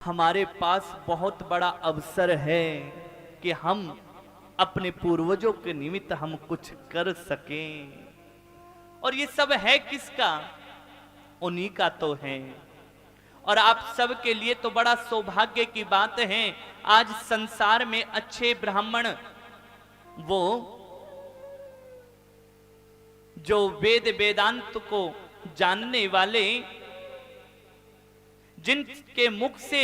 हमारे पास बहुत बड़ा अवसर है कि हम अपने पूर्वजों के निमित्त हम कुछ कर सकें। और ये सब है किसका? उन्हीं का तो है। और आप सब के लिए तो बड़ा सौभाग्य की बात है, आज संसार में अच्छे ब्राह्मण, वो जो वेद वेदांत को जानने वाले, जिनके मुख से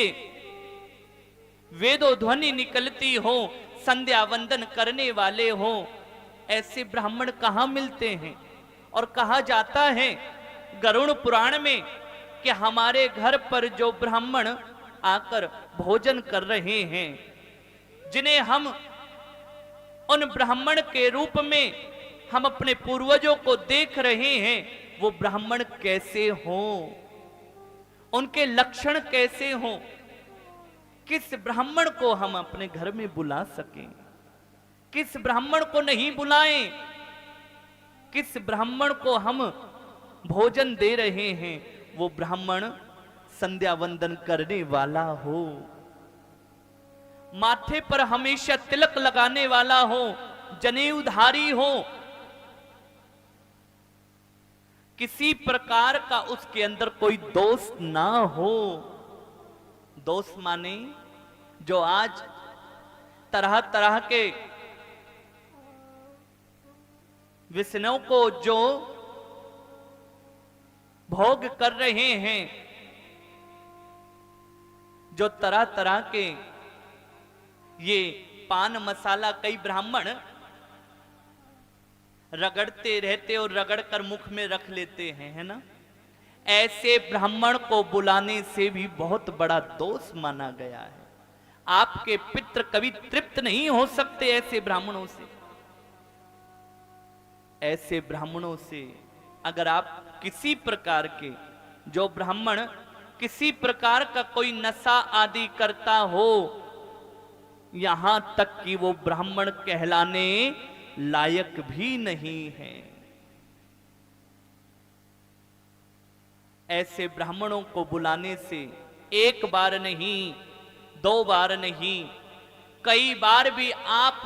वेदो ध्वनि निकलती हो, संध्या वंदन करने वाले हो, ऐसे ब्राह्मण कहां मिलते हैं। और कहा जाता है गरुड़ पुराण में कि हमारे घर पर जो ब्राह्मण आकर भोजन कर रहे हैं, जिन्हें हम उन ब्राह्मण के रूप में हम अपने पूर्वजों को देख रहे हैं, वो ब्राह्मण कैसे हों, उनके लक्षण कैसे हों, किस ब्राह्मण को हम अपने घर में बुला सकें, किस ब्राह्मण को नहीं बुलाएं, किस ब्राह्मण को हम भोजन दे रहे हैं, वो ब्राह्मण संध्या वंदन करने वाला हो, माथे पर हमेशा तिलक लगाने वाला हो, जनेऊधारी हो, किसी प्रकार का उसके अंदर कोई दोष ना हो। दोष माने जो आज तरह तरह के विष्णु को जो भोग कर रहे हैं, जो तरह तरह के ये पान मसाला कई ब्राह्मण रगड़ते रहते और रगड़ कर मुख में रख लेते हैं, है ना। ऐसे ब्राह्मण को बुलाने से भी बहुत बड़ा दोष माना गया है। आपके पितृ कभी तृप्त नहीं हो सकते ऐसे ब्राह्मणों से। ऐसे ब्राह्मणों से अगर आप किसी प्रकार के, जो ब्राह्मण किसी प्रकार का कोई नशा आदि करता हो, यहां तक कि वो ब्राह्मण कहलाने लायक भी नहीं है, ऐसे ब्राह्मणों को बुलाने से एक बार नहीं, दो बार नहीं, कई बार भी आप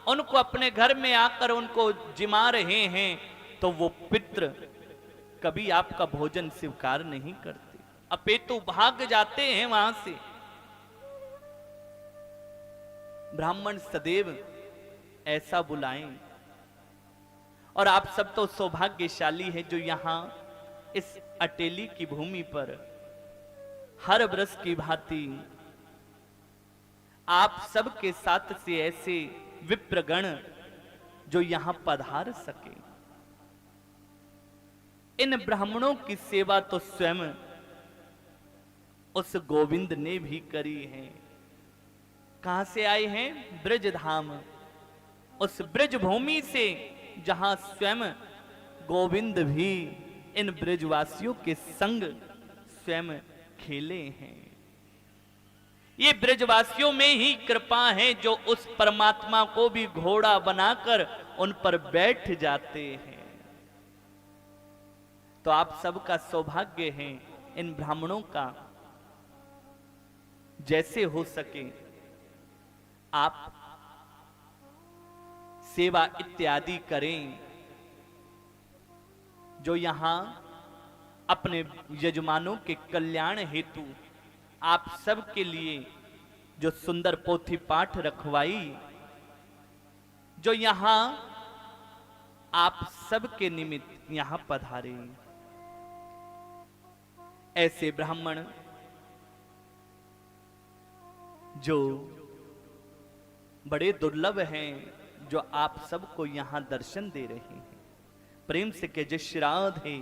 उनको अपने घर में आकर उनको जिमा रहे हैं, तो वो पितृ कभी आपका भोजन स्वीकार नहीं करते, अपितु भाग जाते हैं वहां से। ब्राह्मण सदैव ऐसा बुलाएं। और आप सब तो सौभाग्यशाली हैं जो यहां इस अटेली की भूमि पर हर वर्ष की भांति आप सबके साथ से ऐसे विप्रगण जो यहां पधार सके। इन ब्राह्मणों की सेवा तो स्वयं उस गोविंद ने भी करी है। कहां से आए हैं? ब्रजधाम, उस ब्रज भूमि से जहां स्वयं गोविंद भी इन ब्रजवासियों के संग स्वयं खेले हैं। ये ब्रजवासियों में ही कृपा है जो उस परमात्मा को भी घोड़ा बनाकर उन पर बैठ जाते हैं। तो आप सबका सौभाग्य है इन ब्राह्मणों का, जैसे हो सके आप सेवा इत्यादि करें, जो यहां अपने यजमानों के कल्याण हेतु आप सब के लिए जो सुंदर पोथी पाठ रखवाई, जो यहां आप सब के निमित्त यहां पधारे, ऐसे ब्राह्मण जो बड़े दुर्लभ हैं, जो आप सबको यहां दर्शन दे रहे हैं। प्रेम से के जय श्री राधे।